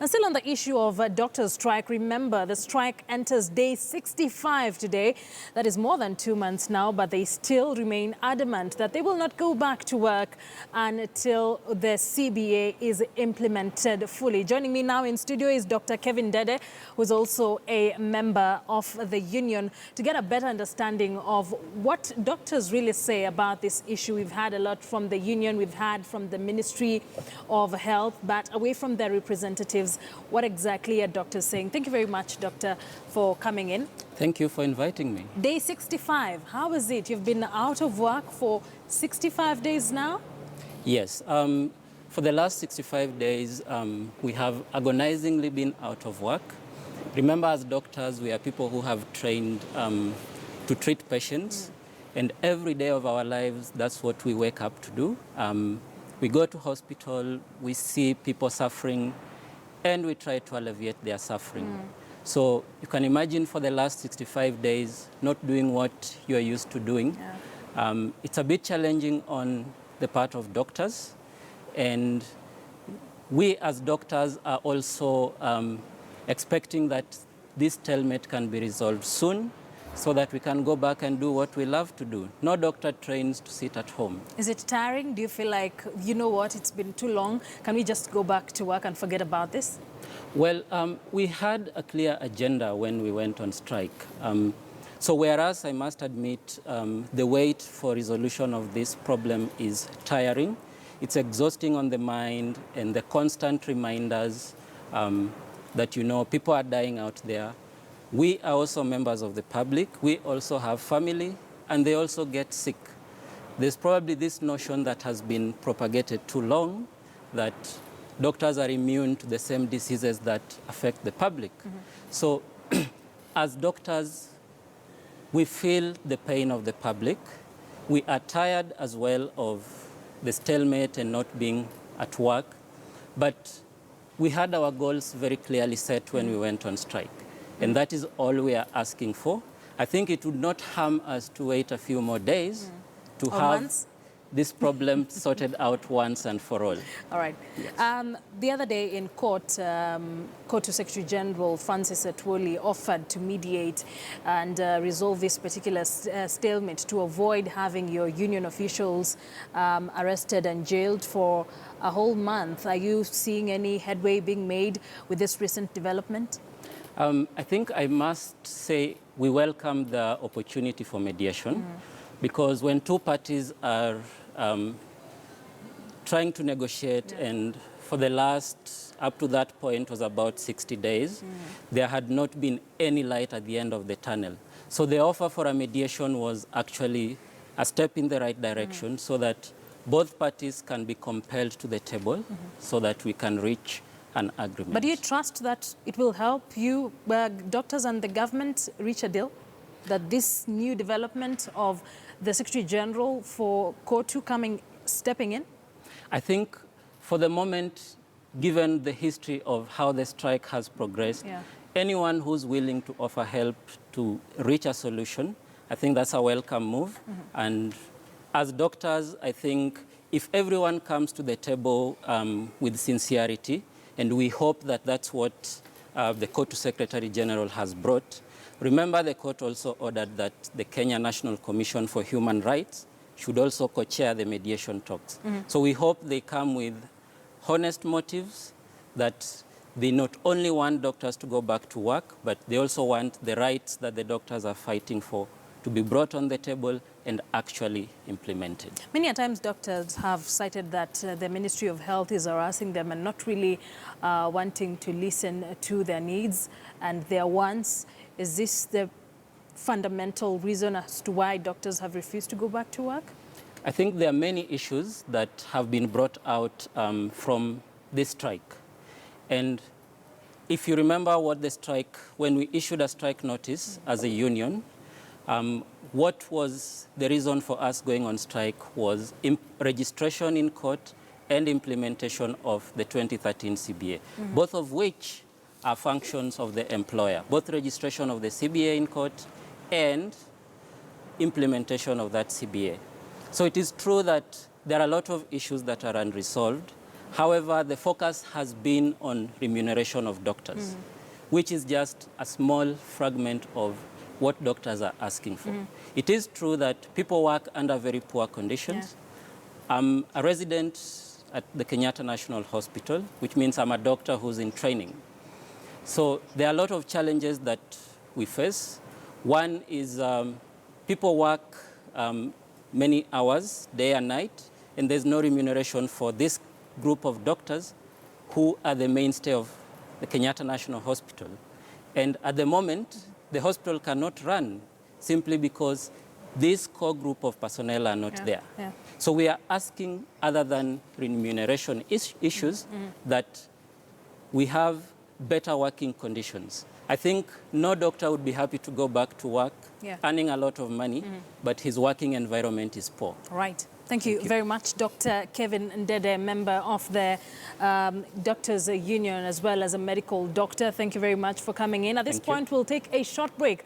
And still on the issue of doctors' strike, remember the strike enters day 65 today. That is more than 2 months now, but they still remain adamant that they will not go back to work until the CBA is implemented fully. Joining me now in studio is Dr. Kevin Dede, who is also a member of the union, to get a better understanding of what doctors really say about this issue. We've had a lot from the union, we've had from the Ministry of Health, but away from their representatives, what exactly are doctors saying? Thank you very much, Doctor, for coming in. Thank you for inviting me. Day 65, how is it? You've been out of work for 65 days now? Yes, for the last 65 days, we have agonizingly been out of work. Remember, as doctors, we are people who have trained to treat patients. And every day of our lives, that's what we wake up to do. We go to hospital, we see people suffering, and we try to alleviate their suffering. So you can imagine for the last 65 days, not doing what you're used to doing. Yeah. It's a bit challenging on the part of doctors. And we as doctors are also expecting that this stalemate can be resolved soon, so that we can go back and do what we love to do. No doctor trains to sit at home. Is it tiring? Do you feel like, you know what, it's been too long, can we just go back to work and forget about this? Well, we had a clear agenda when we went on strike. So whereas I must admit the wait for resolution of this problem is tiring, it's exhausting on the mind, and the constant reminders that, you know, people are dying out there. We are also members of the public. We also have family, and they also get sick. There's probably this notion that has been propagated too long, that doctors are immune to the same diseases that affect the public. So as doctors, we feel the pain of the public. We are tired as well of the stalemate and not being at work. But we had our goals very clearly set when we went on strike. And that is all we are asking for. I think it would not harm us to wait a few more days to have this problem sorted out once and for all. All right. Yes. The other day in court, Kotu Secretary General Francis Atwoli offered to mediate and resolve this particular stalemate to avoid having your union officials arrested and jailed for a whole month. Are you seeing any headway being made with this recent development? I think I must say we welcome the opportunity for mediation, because when two parties are trying to negotiate, and for the last, up to that point, was about 60 days, there had not been any light at the end of the tunnel. So the offer for a mediation was actually a step in the right direction, so that both parties can be compelled to the table, so that we can reach an agreement. But do you trust that it will help you, doctors and the government, reach a deal? That this new development of the Secretary General for Kotu stepping in? I think for the moment, given the history of how the strike has progressed, anyone who's willing to offer help to reach a solution, I think that's a welcome move. And as doctors, I think if everyone comes to the table with sincerity, and we hope that that's what the Kotu Secretary General has brought. Remember, the court also ordered that the Kenya National Commission for Human Rights should also co-chair the mediation talks. So we hope they come with honest motives, that they not only want doctors to go back to work, but they also want the rights that the doctors are fighting for to be brought on the table and actually implemented. Many a times doctors have cited that the Ministry of Health is harassing them and not really wanting to listen to their needs and their wants. Is this the fundamental reason as to why doctors have refused to go back to work? I think there are many issues that have been brought out from this strike. And if you remember what the strike, when we issued a strike notice as a union, what was the reason for us going on strike was registration in court and implementation of the 2013 CBA, both of which are functions of the employer, both registration of the CBA in court and implementation of that CBA. So it is true that there are a lot of issues that are unresolved, However, the focus has been on remuneration of doctors, which is just a small fragment of what doctors are asking for. It is true that people work under very poor conditions. Yeah. I'm a resident at the Kenyatta National Hospital, which means I'm a doctor who's in training. So there are a lot of challenges that we face. One is people work many hours, day and night, and there's no remuneration for this group of doctors who are the mainstay of the Kenyatta National Hospital. And at the moment, the hospital cannot run simply because this core group of personnel are not there. Yeah. So we are asking, other than remuneration issues, that we have better working conditions. I think no doctor would be happy to go back to work earning a lot of money, but his working environment is poor. Right. Thank you very much, Dr. Kevin Ndede, member of the Doctors Union, as well as a medical doctor. Thank you very much for coming in. At this point, we'll take a short break.